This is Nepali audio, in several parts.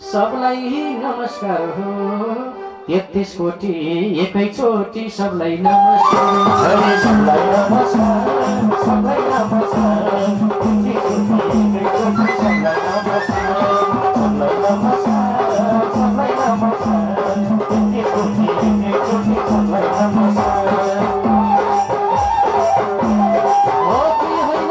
सबलाई नमस्कार हो 33 कोटी एकैचोटि सबलाई नमस्कार सबलाई नमस्कार सबलाई नमस्कार 33 कोटी एकैचोटि सबलाई नमस्कार सबलाई नमस्कार सबलाई नमस्कार 33 कोटी एकैचोटि सबलाई नमस्कार हो कि होइन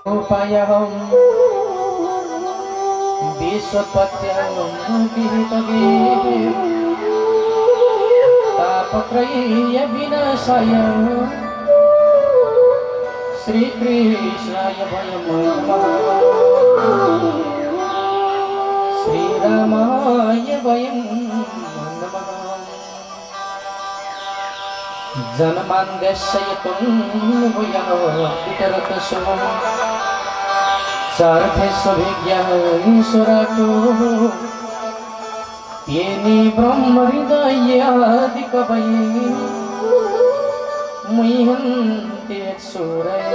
उपायहं विश्वपत्यं विहितगे तापत्रयीय विनाशाय श्रीकृष्णाय वयं नमः श्रीरामाय वयं नमः जन्मान्द्यस्ययतुं वयं वितरतशुभम् सार्थेष्वभिज्ञः ईश्वरातो येनि ब्रह्महृदयादिकवये मुह्यन्ति यत्सूरय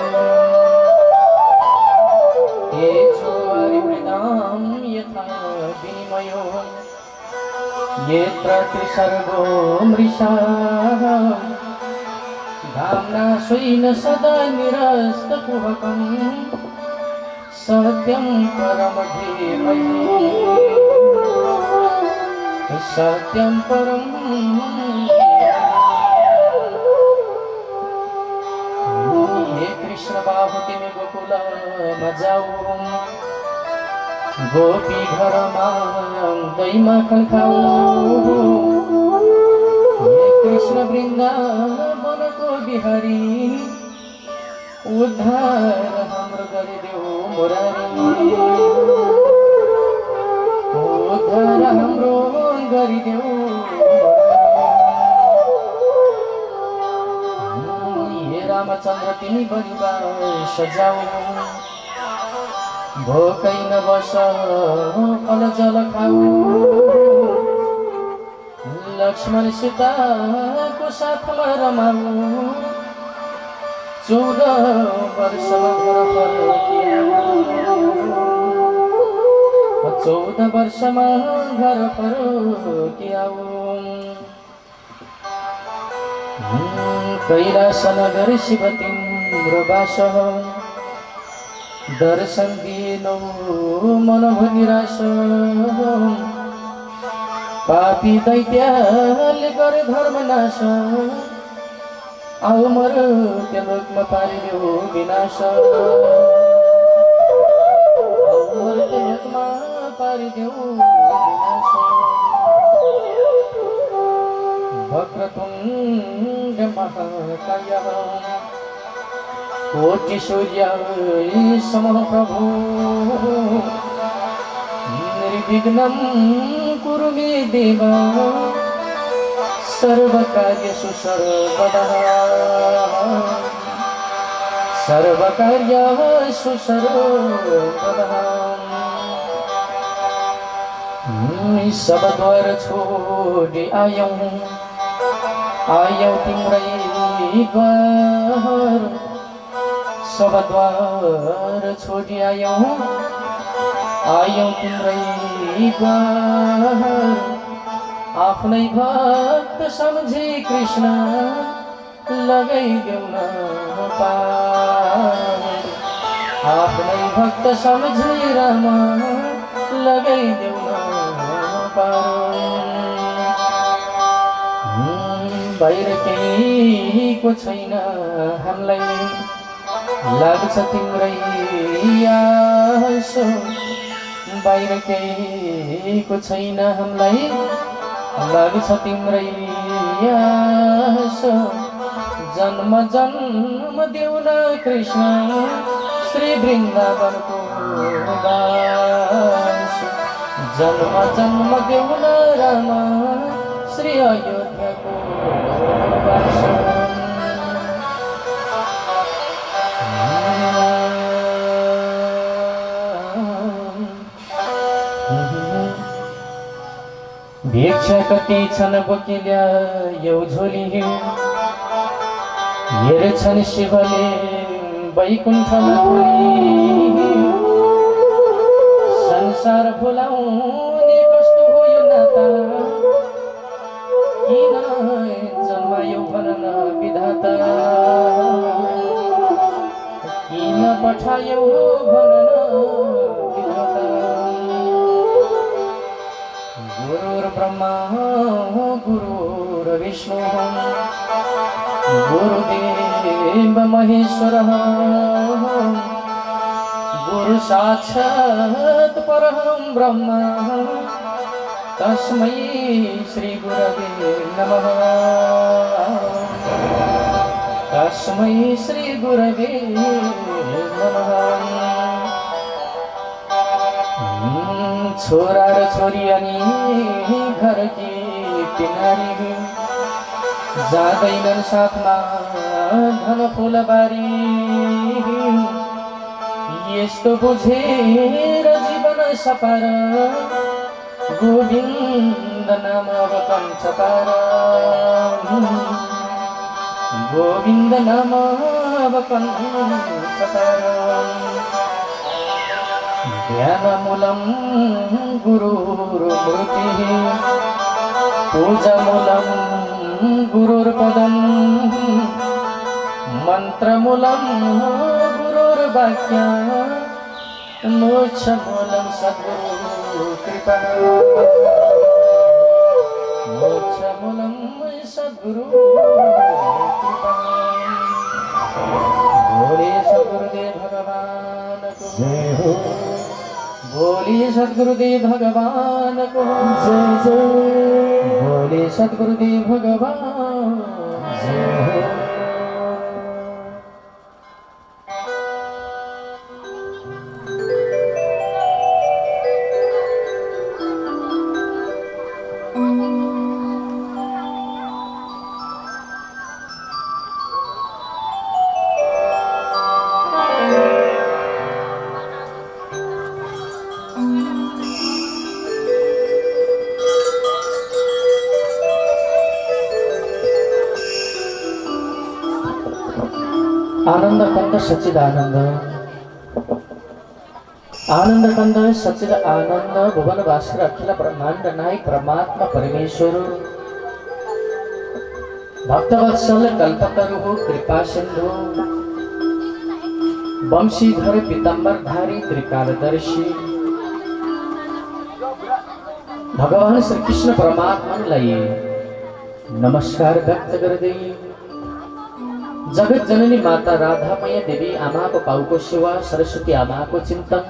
तेजोवारिमृदां यथा विनिमयो यत्र त्रिसर्गो मृषा धाम्ना स्वेन सदा निरस्तकुहकम् सत्यं परम धीमहि सत्यं परम हे कृष्ण बाहुति में गोकुल मजाऊ गोपी घर दही माखन खाऊ हे कृष्ण वृंदावन को बिहारी उद्धार हाम्रो गरिदेऊ मुरारी उद्धार हाम्रो गरिदेऊ हे रामचन्द्र तिमी परिवार सजाऊ भोकै नबस फल जल खाऊ लक्ष्मण सीताको साथमा रमाऊ 14 वर्षमा घर फर्किआऊ 14 वर्षमा घर फर्किआऊ कैलास नगर शिव तिम्रो बास दर्शन दिएनौ मन निराश पापी दैत्याले गरे धर्म नाश आऊ मर त्यो लोकमा पारिदेऊ विनाश आऊ मर त्यो लोकमा पारिदेऊ विनाश वक्रतुण्ड महाकाय कोटि सूर्य समप्रभु निर्विघ्नं कुरु मे देव सर्वकार्येषु सर्वदा सर्वकार्येषु सर्वदा सब द्वार छोडी आयौं तिम्रै द्वार सब द्वार छोडी आयौं तिम्रै द्वार आफ्नै भक्त सम्झी कृष्ण लगाइदेऊ न पार आफ्नै भक्त सम्झी राम लगाइदेऊ न पार बाहिर केहीको छैन हामीलाई लाग्छ तिम्रै आस बाहिर केहीको छैन हामीलाई लाग्छ तिम्रै आस जन्म जन्म देउन कृष्ण श्री वृन्दावनको दास जन्म जन्म देउन राम श्री अयोध्याको वास भिक्षा कति छन् बोकिल्या यो झोली हेर्छन् शिवले वैकुण्ठमा भोलि संसार भुलाउने कस्तो हो यो नाता किन जन्मायो भन न विधाता किन पठायो भन न विधाता गुरुर् ब्रह्मा गुरुर्विष्णु गुरुदेव महेश्वरः गुरु साक्षात् परं ब्रह्म तस्मै श्री गुरवे नमः तस्मै श्री गुरवे नमः छोरा र छोरी अनि घरकी तिनारी जाँदैनन् साथमा घन फुलबारी यस्तो बुझेर जीवन सपार गोविन्द नाम अब कण्ठ पार गोविन्द नाम अब कण्ठ पार ध्यानमूलं गुरुर्मूर्तिः पूजामूलं गुरुर्पदं मन्त्रमूलं गुरुर्वाक्यं मोक्षमूलं सद्गुरु कृपा मोक्षमूलं सद्गुरु कृपा बोले सद्गुरुदेव भगवान को जय हो बोलिए सद्गुरुदेव भगवान को जय जय बोले सद्गुरुदेव भगवान जय हो आनंद कंद सच्चिदानंद आनंद कंद सच्चिद आनंद भुवन भास्कर अखिल ब्रह्मांड नायक परमात्मा परमेश्वर भक्तवत्सल कल्पतरु कृपा सिंधु वंशीधर पीताम्बरधारी त्रिकालदर्शी भगवान श्री कृष्ण परमात्मालाई नमस्कार व्यक्त गर्दै जगत जननी माता राधामय देवी आमाको पाउको सेवा सरस्वती आमाको चिन्तन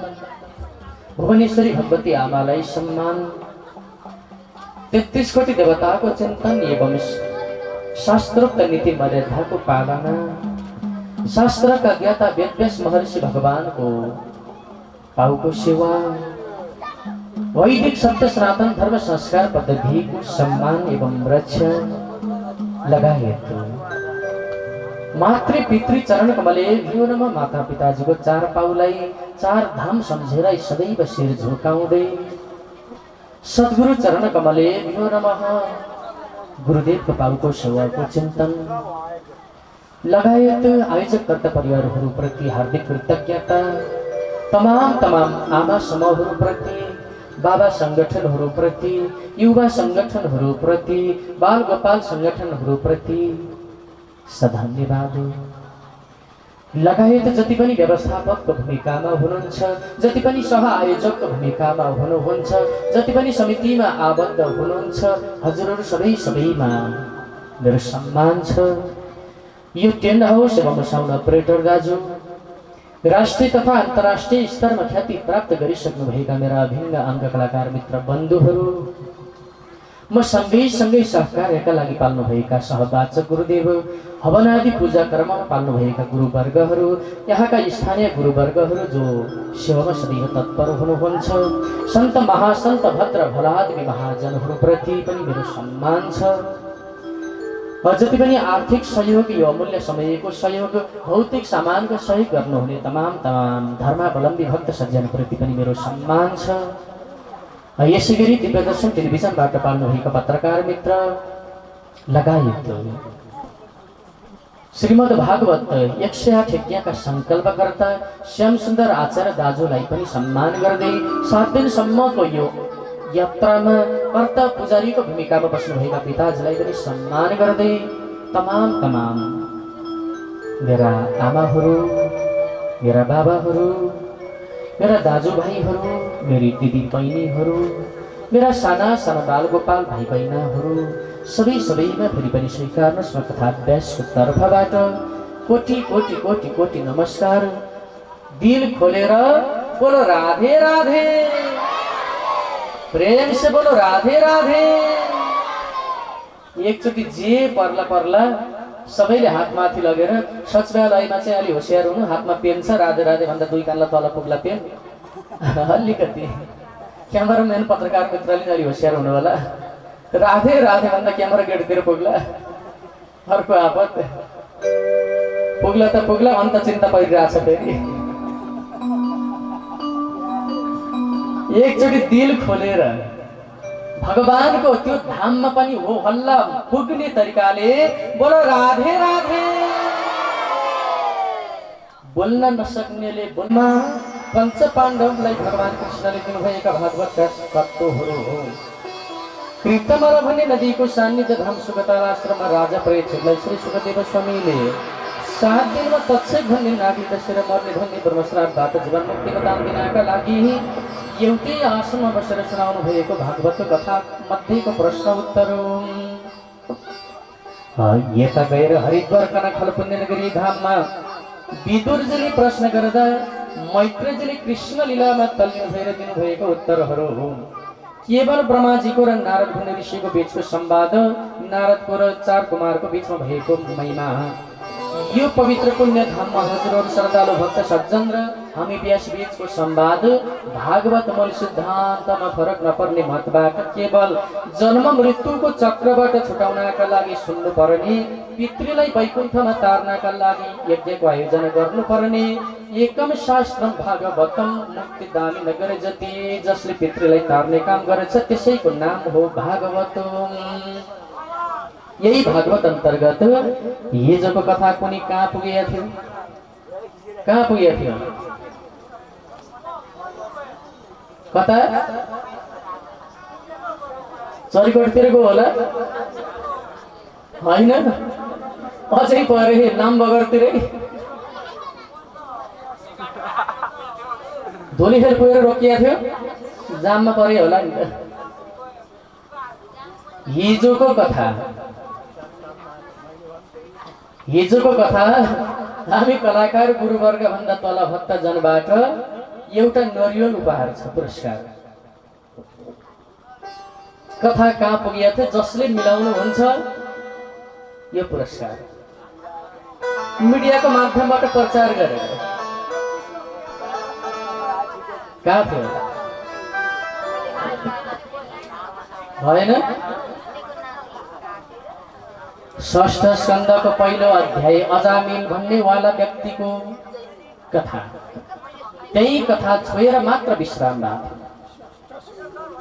भुवनेश्वरी भगवती आमालाई सम्मान 33 कोटी देवताको चिन्तन एवं शास्त्रोक्त नीति मर्यादाको पालना शास्त्रका ज्ञाता वेदव्यास महर्षि भगवानको पाउको सेवा वैदिक सत्य सनातन धर्म संस्कार पद्धतिको सम्मान एवं रक्षा लगायत मातृ पितृ चरण कमले जीवनमा माता पिताजीको 4 पाउलाई 4 धाम सम्झेर सदैव शिर झुकाउँदै सद्गुरु चरण कमले जीवनमा गुरुदेवको पाउको सेवाको चिन्तन लगायत आयोजक कर्ता परिवारहरूप्रति हार्दिक कृतज्ञता तमाम आमा समूहहरूप्रति बाबा संगठनहरूप्रति युवा संगठनहरूप्रति बाल गोपाल संगठनहरूप्रति सधन्यवाद लगायत जति पनि व्यवस्थापकको भूमिकामा हुनुहुन्छ जति पनि सह आयोजकको भूमिकामा हुनुहुन्छ जति पनि समितिमा आबद्ध हुनुहुन्छ हजुरहरू सबैमा मेरो सम्मान छ। यो टेन्ट हाउस एवं साउन्ड अपरेटर दाजु राष्ट्रिय तथा अन्तर्राष्ट्रिय स्तरमा ख्याति प्राप्त गरिसक्नुभएका मेरा अभिन्न अङ्ग कलाकार मित्र बन्धुहरू म सँगै सहकार्यका लागि पाल्नुभएका सहवाचक गुरुदेव, हवनादि पूजा कर्ममा पाल्नुभएका गुरुवर्गहरू, यहाँका स्थानीय गुरुवर्गहरू जो सेवामा सदैव तत्पर हुनुहुन्छ, सन्त महासन्त भद्र भोलादि महाजनहरूप्रति पनि मेरो सम्मान छ। जति पनि आर्थिक सहयोग, यो अमूल्य समयको सहयोग, भौतिक सामानको सहयोग गर्नुहुने तमाम धर्मावलम्बी भक्त सज्जनप्रति पनि मेरो सम्मान छ। यसै गरी दिव्यदर्शन टेलिभिजनबाट पाल्नुभएका पत्रकार मित्र लगायत श्रीमद् भागवत 108 यज्ञका सङ्कल्पकर्ता श्याम सुन्दर आचार्य दाजुलाई पनि सम्मान गर्दै 7 दिनसम्मको यो यात्रामा कर्ता पुजारीको भूमिकामा बस्नुभएका पिताजीलाई पनि सम्मान गर्दै तमाम मेरा आमाहरू, मेरा बाबाहरू, मेरा दाजुभाइहरू, मेरी दिदी बहिनीहरू, मेरा साना बालगोपाल भाइ बहिनीहरू सबैमा फेरि पनि स्वीकार्नुहोस्। म कथाभ्यासको तर्फबाट कोटि नमस्कार। दिल खोलेर बोलो राधे राधे, प्रेम से बोलो राधे राधे। एकचोटि जे पर्ला सबैले हात माथि लगेर सचिवालयमा चाहिँ अलि होसियार हुनु। हातमा पेन छ, राधे राधे भन्दा 2 कानला तल पुग्ला पेन। अलिकति क्यामेराम्यान पत्रकार मित्रले अलि होसियार हुनु होला। राधे राधे भन्दा क्यामेरा गेटतिर पुग्ला। अर्को आपत पुग्ला त पुग्ला, अन्त चिन्ता परिरहेछ। फेरि एकचोटि दिल खोलेर भगवानको त्यो धाममा पनि हो हल्ला पुग्ने तरिकाले बोलो राधे राधे। बोल्न नसक्नेले बोल्न। पञ्च पाण्डवलाई भगवान कृष्णले दिनुभएका भागवतका तत्त्वहरू हो। कृतमल भन्ने नदीको सान्निध्य धाम सुगतालाश्रममा राजा परीक्षितलाई श्री सुखदेव स्वामीले 7 दिनमा तत्सक भन्ने नागरिक दशेर मर्ने भन्ने ब्रह्मश्रापबाट जीवन मुक्तिको दान दिनका लागि एउटै आसनमा बसेर सुनाउनु भएको भागवत कथा मध्येको प्रश्न उत्तर हो। यता गएर हरिद्वार कनखल पुण्य नगरी धाममा विदुरजीले प्रश्न गर्दा मैत्रेयजीले कृष्ण लीलामा तल्लीन भएर दिनुभएको उत्तरहरू हो। केवल ब्रह्माजीको र नारद मुनि ऋषिको बीचको संवाद, नारदको र 4 कुमारको बीचमा भएको महिमा। यो पवित्र पुण्य धाममा हजुरहरू श्रद्धालु भक्त सज्जन र हामी व्यास बीचको संवाद भागवत मूल सिद्धान्तमा फरक नपर्ने मतबाट केवल जन्म मृत्युको चक्रबाट छुटाउनका लागि सुन्नुपर्ने, पितृलाई वैकुण्ठमा तार्नका लागि यज्ञको आयोजना गर्नुपर्ने एकम शास्त्रम भागवतम मुक्तिदानी नगरे जति, जसले पितृलाई तार्ने काम गरेछ त्यसैको नाम हो भागवतम। यही भागवत अन्तर्गत हिजोको कथा कुनै कहाँ पुगेको थियो? कहाँ पुगेको थियो कता? चरीकोटतिर गयो होला होइन? अझै परे नाम बगरतिरै धोलीखेल पुगेर रोकिएको थियो, जाममा परे होला नि त। हिजोको कथा हामी कलाकार गुरुवर्ग भन्दा तल भक्तजनबाट एउटा नरिवल उपहार छ, पुरस्कार। कथा कहाँ पुगेको थियो? जसले मिलाउनु हुन्छ यो पुरस्कार मिडियाको माध्यमबाट प्रचार गरेर कहाँ थियो? भएन? 6 स्कन्धको पहिलो अध्याय अजामिल भन्ने वाला व्यक्तिको कथा। त्यही कथा छोएर मात्र विश्राम भएको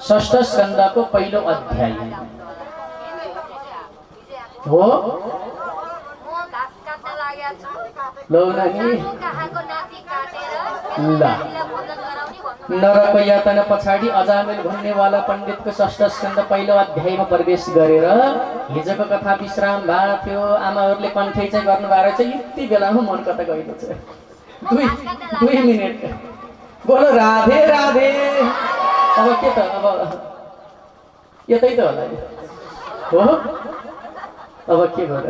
6 स्कन्धको पहिलो अध्याय हो। लौ नानी ल नरक यातना पछाडि अजामिल भन्ने वाला पण्डितको 6 स्कन्ध पहिलो अध्यायमा प्रवेश गरेर हिजोको कथा विश्राम भएको थियो। आमाहरूले कन्ठै चाहिँ गर्नु भएको रहेछ। यति बेलामा मन कता गएको छ। 2 मिनेट बोलो राधे राधे। अब के त? अब यतै त होला हो। अब के गर?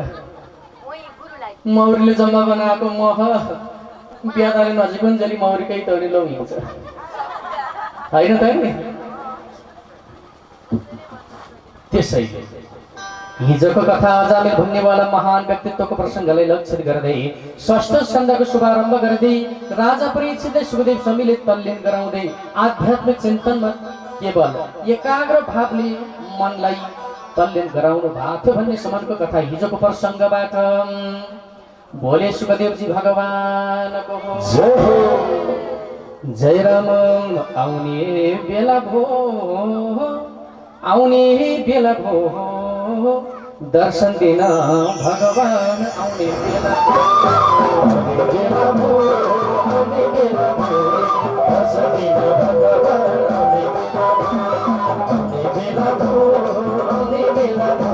मौरीले जम्मा बनाएको मह बिहादाले नजिकुन्जली मौरीकै तौरी लौ हिँड्छ होइन त नि? त्यसैले हिजोको कथा अजामिल भन्नेवाला महान व्यक्तित्वको प्रसङ्गलाई लक्षित गर्दै षष्ठ स्कन्धको शुभारम्भ गर्दै राजा परीक्षितले सुखदेव स्वामीले तल्लीन गराउँदै आध्यात्मिक चिन्तनमा केवल एकाग्र भावले मनलाई तल्लीन गराउनु भएको थियो भन्ने समानको कथा हिजोको प्रसङ्गबाट भोले सुखदेवजी भगवानको जय राम आउने बेला भो आउने बेला भो दर्शन दिन भगवान आउने बेला भो आउने बेला भो दर्शन दिन भगवान आउने बेला भो आउने बेला भो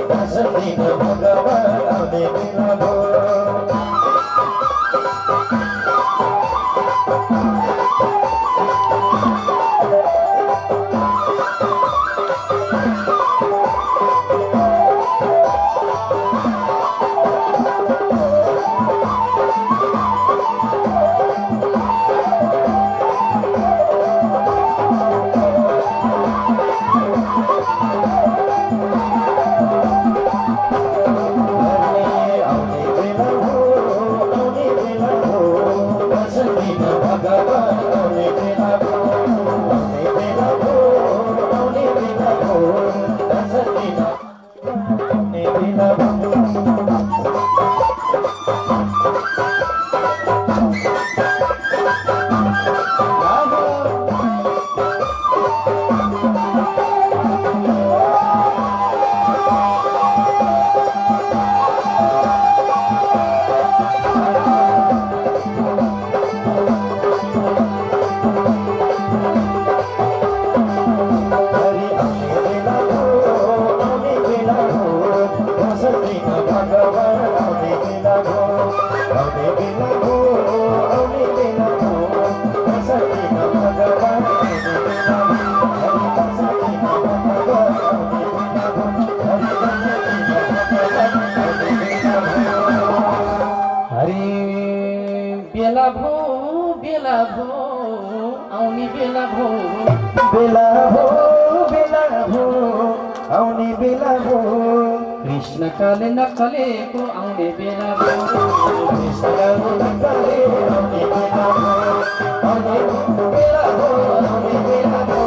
दर्शन दिन भगवान आउने बेला भो आउने बेला भो कृष्ण काले नखलेको आउने बेला भो कृष्ण काले नखले आउने बेला भो आउने बेला भो आउने बेला भो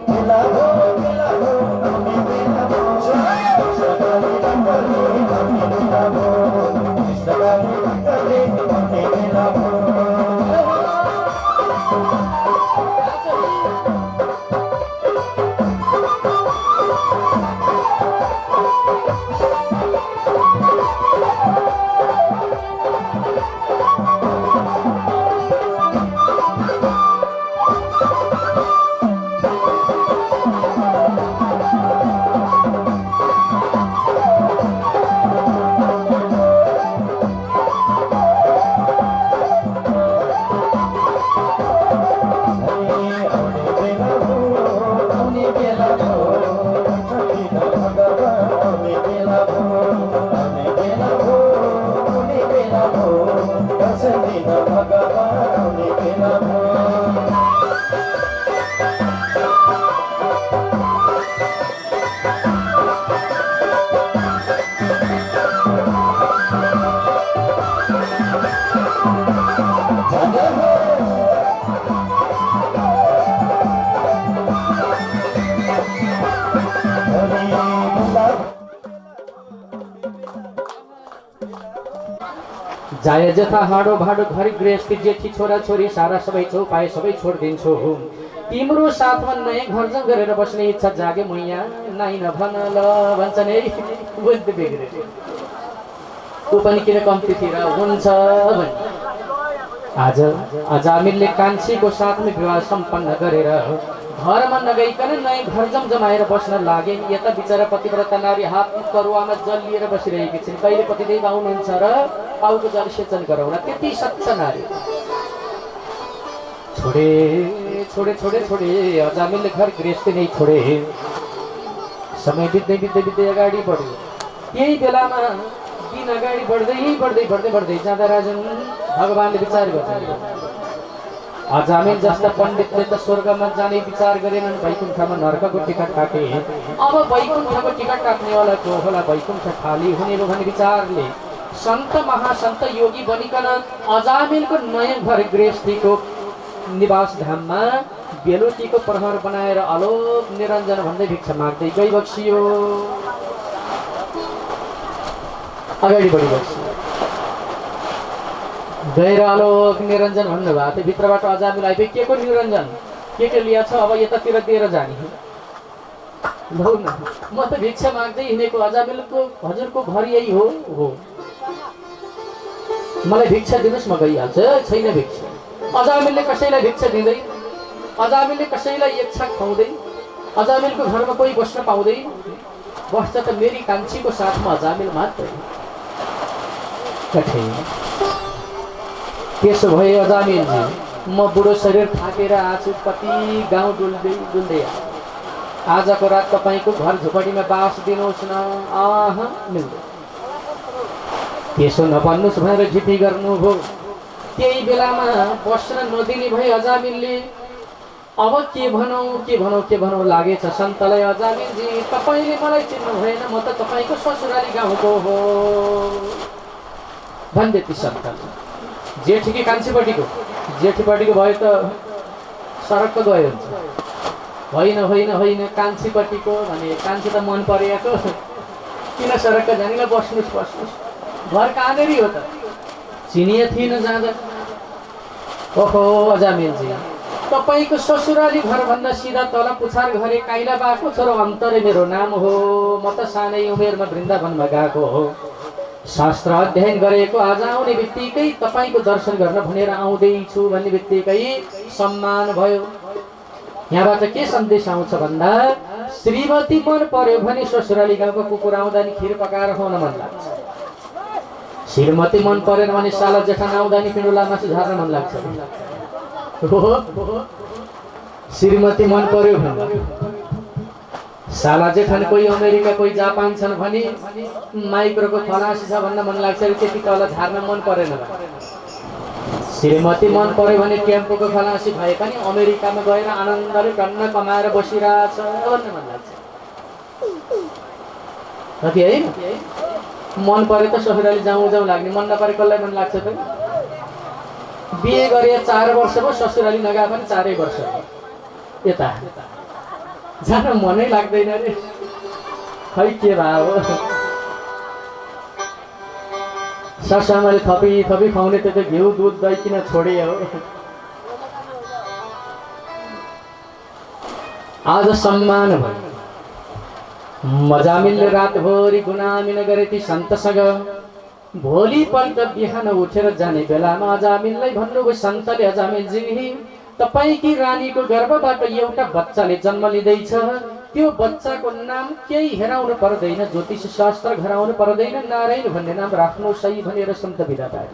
बेला भो बेला भो आउने बेला भो कृष्ण काले नखले आउने बेला भो कृष्ण काले नखले आउने बेला भो जाय जथा हाडो भाडो घर गृहस्थी जेठी छोरा छोरी सारा सबै छौ पाए सबै छोडिदिन्छु तिम्रो साथमा नयाँ घर जम गरेर बस्ने इच्छा जागे मैया नाइ नभन ल भन्छन् है बुझ्दै बिग्रेको ऊ पनि किन कम्तीतिर हुन्छ भने आज अजामिलले कान्छीको साथमा विवाह सम्पन्न गरेर घरमा नगइकन नयाँ घर जमाएर बस्न लागे यता बिचरा पतिव्रता नारी हात करुवामा जल लिएर बसिरहेकी छिन् कहिले पतिदेव आउनुहुन्छ र पाउको जल सेचन गराउन त्यति सच्चा नारी छोडे छोडे छोडे छोडे अजामिलले घर गृहस्थी नै छोडे समय बित्दै बित्दै बित्दै अगाडि बढ्यो यही बेलामा दिन अगाडि बढ्दै बढ्दै बढ्दै बढ्दै जाँदा राजन भगवानले विचार गर्छन् अजामिल जस्ता पण्डितले त स्वर्गमा जाने विचार गरेनन्, वैकुण्ठमा नर्कको टिकट काटे। अब वैकुण्ठको टिकट काट्नेवाला को होला, वैकुण्ठ खाली हुने भन्ने विचारले सन्त महासन्त योगी बनिकन अजामिलको नयाँ घर गृहस्थीको निवास धाममा बेलुकीको प्रहर बनाएर अलोक निरञ्जन भन्दै भिक्षा माग्दै गई बक्सियो। अगाडि बढी बक्सियो, गएर आलोक निरञ्जन भन्नुभएको थियो। भित्रबाट अजामिल आइपुग्यो, के को निरञ्जन, के लिया छ, अब यतातिर दिएर जाने लौ न, म त भिक्षा माग्दै हिँडेको, अजामिलको हजुरको घर यही हो, मलाई भिक्षा दिनुहोस्, म गइहाल्छु। छैन भिक्षा। अजामिलले कसैलाई भिक्षा दिँदैन, अजामिलले कसैलाई एक छाक खुवाउँदैन, अजामिलको घरमा कोही बस्न पाउँदैन, बस्छ त मेरी कान्छीको साथमा अजामिल मात्रै। कठिन त्यसो भए अजामिलजी, म बुढो शरीर थाकेर आछु, कति गाउँ डुल्दै आजको रात तपाईँको घर झुपडीमा बास दिनुहोस् न। मिल्दैन, त्यसो नभन्नुहोस् भनेर जिद्दी गर्नुभयो। त्यही बेलामा बस्न नदिने भए अजामिलले। अब के भनौँ लागेछ सन्तलाई। अजामिलजी, तपाईँले मलाई चिन्नु भएन, म त तपाईँको ससुराली गाउँको हो भन्दै ती सन्तले। जेठी कान्छीपट्टिको भए त सरक्क गयो हुन्छ। होइन कान्छीपट्टिको भने कान्छी त मन परेको, किन सरक्क जाने, बस्नुहोस्, घर कहाँनेरि हो त, चिनिए थिएन जाँदा। ओहो अजामिलजी, तपाईँको ससुराली घरभन्दा सिधा तल पुछार घरे काइला बाको छोरो अन्तरे मेरो नाम हो। म त सानै उमेरमा वृन्दावनमा गएको हो, शास्त्र अध्ययन गरेको। आज आउने बित्तिकै तपाईँको दर्शन गर्न भनेर आउँदैछु भन्ने बित्तिकै सम्मान भयो। यहाँबाट के सन्देश आउँछ भन्दा, श्रीमती मन पर्यो भने ससुराली गाउँको कुकुर आउँदा नि खिर पकाएर खुवाउन मन लाग्छ। श्रीमती मन परेन भने साला जेठान आउँदा नि पिँडुला मासु झार्न मन लाग्छ। श्रीमती मन पर्यो भने साला जेठान कोही अमेरिका कोही जापान छन् भने माइक्रोको खलासी छ भन्न मन लाग्छ, त्यति तल झार्न मन परेन। श्रीमती मन पर्यो भने टेम्पोको खलासी भए पनि अमेरिकामा गएर आनन्दले टन्न कमाएर बसिरहेछ भन्न मन लाग्छ। कति है मन परे त ससुराली जाउँ लाग्ने, मन नपरे कसलाई मन लाग्छ त। बिहे गरे 4 वर्ष भयो, ससुराली नगए पनि 4 वर्ष यता जान मनै लाग्दैन रे, खै के भयो। ससुराले थपी खुवाउने, त्यो त घिउ दुध दही किन छोडे हो। आज सम्मान भयो। अजामिलले रातभरि गुनामिन गरे ती सन्तसँग। भोलिपल्ट बिहान उठेर जाने बेलामा अजामिललाई भन्नुभयो सन्तले, अजामिलजी, तपाईँकी रानीको गर्भबाट एउटा बच्चाले जन्म लिँदैछ, त्यो बच्चाको नाम केही हेराउनु पर्दैन, ज्योतिष शास्त्र घराउनु पर्दैन, नारायण भन्ने नाम राख्नु सही भनेर सन्त बिदा पाए।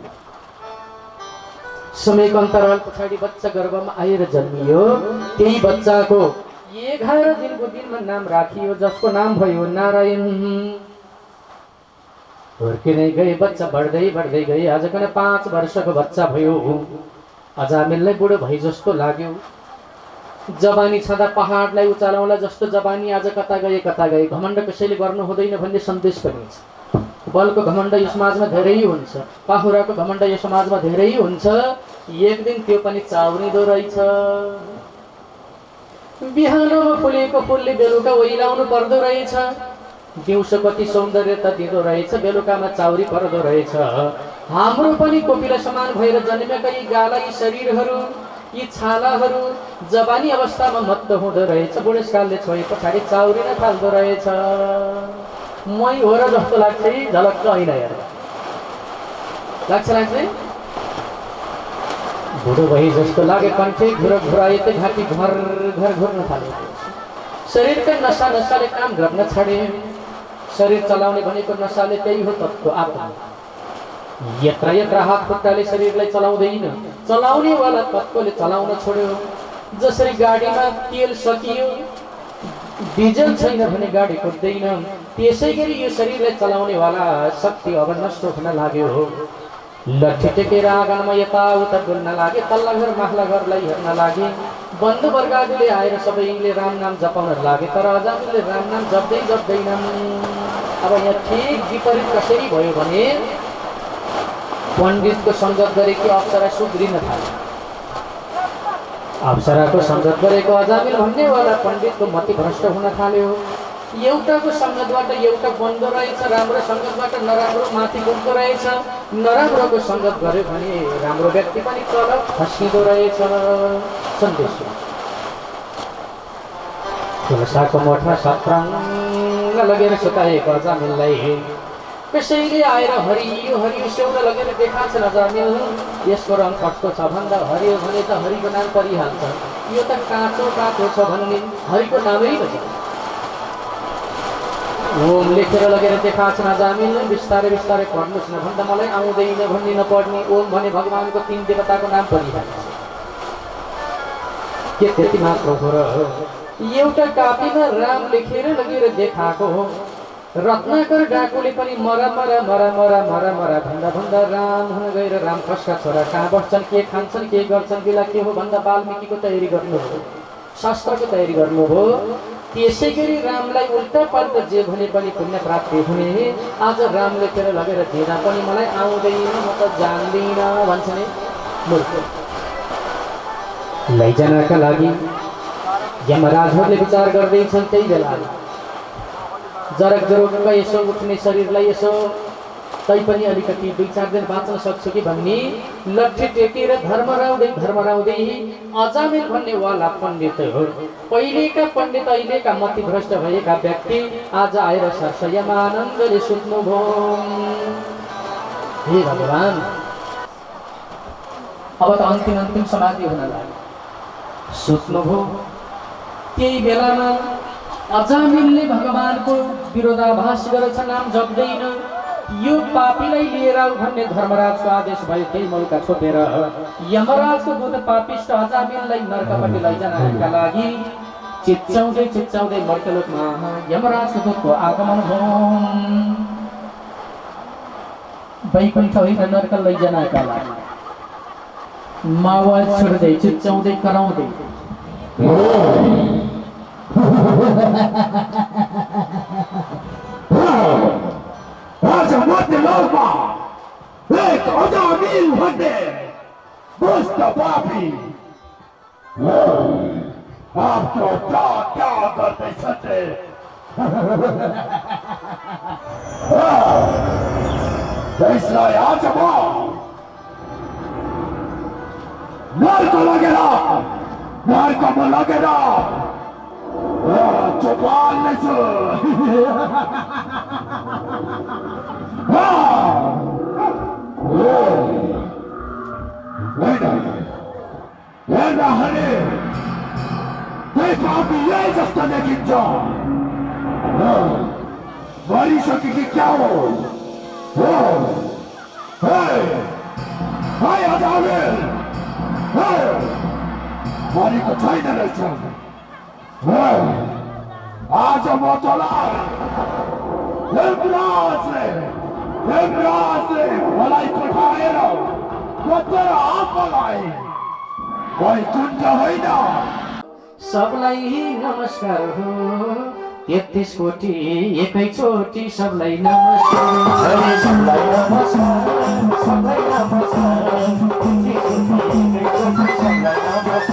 समयको अन्तराल पछाडि बच्चा गर्भमा आएर जन्मियो। त्यही बच्चाको 11 दिनको दिनमा नाम राखियो, जसको नाम भयो नारायण। हुर्किँदै गए बच्चा, बढ्दै गए। आज कन 5 वर्षको बच्चा भयो। अजामिललाई बुढो भई जस्तो लाग्यो। जवानी छँदा पहाडलाई उचालाउला जस्तो जवानी आज कता गए। घमण्ड कसैले गर्नु हुँदैन भन्ने सन्देश पनि छ। बलको घमण्ड यो समाजमा धेरै हुन्छ, पाहुराको घमण्ड यो समाजमा धेरै हुन्छ। एक दिन त्यो पनि चाउरिँदो रहेछ। बिहानमा फुलेको फुलले बेलुका ओइलाउनु पर्दो रहेछ। दिउँसो कति सौन्दर्यता दिँदो रहेछ, बेलुकामा चाउरी पर्दो रहेछ। हाम्रो पनि कोपिला समान भएर जन्मेका यी गाला, यी शरीरहरू, यी छालाहरू जवानी अवस्थामा मत्त हुँदो रहेछ, बुढेसकालले छोए पछाडि चाउरिन थाल्दो रहेछ। मै हो र जस्तो लाग्छ है, झलक्क होइन हेर लाग्छ। बुढो भई जस्तो लागे, कन्ठे घुराए त घाँटी घर घुर्न थाले। शरीरका नसाले काम गर्न छाडे। शरीर चलाउने भनेको नसाले, त्यही हो तत्त्व आत्मा। यत्र हात खुट्टाले शरीरलाई चलाउँदैन, चलाउनेवाला तत्त्वले चलाउन छोड्यो। जसरी गाडीमा तेल सकियो, डिजल छैन भने गाडी कुद्दैन, त्यसै गरी यो शरीरलाई चलाउनेवाला शक्ति अब नष्ट हुन लाग्यो। लट्ठी टेकेर आँगनमा यताउता डुल्न लागे, तल्ला घर माथ्ला घरलाई हेर्न लागे। बन्धु वर्गादीले आएर सबैले राम नाम जपाउन लागे, तर अजामिलले राम नाम जप्दै जप्दैनन्। अब यहाँ ठिक विपरीत कसरी भयो भने पण्डितको सङ्गत गरेकी अप्सरा सुध्रिन थाले। अप्सराको सङ्गत गरेको अजामिल भन्नेवाला पण्डितको मति भ्रष्ट हुन थाल्यो। एउटाको सङ्गतबाट एउटा बन्द रहेछ, राम्रो सङ्गतबाट नराम्रो माथि पुग्दो रहेछ। नराम्रोको सङ्गत गर्यो भने राम्रो व्यक्ति पनि तल खस्किँदो रहेछ। सन्देश तुलसाको मठमा सत्रङ्ग लगेर सुताएको अजामिललाई कसैले आएर हरियो हरियो सेउरा लगेर देखाएको अजामिल। यसको रङ कस्तो छ भन्दा हरियो भने त हरिको नाम परिहाल्छ, यो त काँचो काँचो छ भन्ने हरिको नामै बन्छ। ओम लेखेर लगेर देखाएको अजामिल। बिस्तारै बिस्तारै पढ्नुहोस् न भन्दा मलाई आउँदैन भन्ने नपढ्ने। ओम भने भगवानको 3 देवताको नाम परिहाल्छ। के त्यति मात्र हो र? एउटा कापीमा राम लेखेर लगेर देखाएको हो। रत्नाकर डाकुले पनि मरा मरा मरा मरा मरा मरा भन्दा भन्दा राम हुन गएर राम कसका छोरा कहाँ बस्छन्, के खान्छन्, के गर्छन्, बेला के हो भन्दा वाल्मिकीको तयारी गर्नु हो, शास्त्रको तयारी गर्नु हो। त्यसै गरी रामलाई उल्टा पाल्टा जे भने पनि पुण्य प्राप्ति हुने। आज राम लेखेर लगेर दिँदा पनि मलाई आउँदैन, म त जान्दिनँ भन्छ नि मूर्ख। लैजानका लागि यमराजहरूले विचार गर्दैछन्। त्यही बेला जरक जरुक यसो उठ्ने शरीरलाई यसो तैपनि अलिकति 2-4 दिन बाँच्न सक्छु कि भन्ने लट्ठी टेकेर धर्मराउँदै अजामिल भन्नेवाला पण्डित हो। पहिलेका पण्डित अहिलेका मतिभ्रष्ट भएका व्यक्ति आज आएर सरसयमा आनन्दले सुत्नुभयो। हे भगवान, अब त अन्तिम समाधि हुन लाग्यो, सुत्नुभयो। त्यही बेलामा अजामिलले भगवानको विरोधाभास गर्छ, नाम जप्दैन। यो पापीलाई लिएर आऊ भन्ने धर्मराजको आदेश भयो। त्यही मौका छोपेर यमराजको दूत पापिष्ट अजामिललाई नरकपट्टि लैजानका लागि चिच्चाउँदै मर्त्यलोकमा यमराजको दूतको आगमन भयो। वैकुण्ठ होइन, नरक लैजानका लागि मावाज छोड्दै चिच्चाउँदै कराउँदै आज मध्यलोकमा एक अजामिल भन्ने दुष्ट पापी आपको क्या गर्दैछन् रे? त्यसलाई आज म नर्कमा लगेर चोपाल्नेछु। हेर्दा हरे त्यही पापी यही जस्तो देखिन्छ। मरिसके कि क्या हो? अजामिल मरेको छैन रहेछ। आज म तँलाई हेमराजले मलाई पठाएर तेरो आत्मालाई वैकुण्ठ होइन। सबलाई नमस्कार हो, 33 कोटी एकैचोटि सबलाई नमस्कार। सबलाई नमस्कार, सबलाई नमस्कार, 33 कोटी एकैचोटि सबलाई नमस्कार।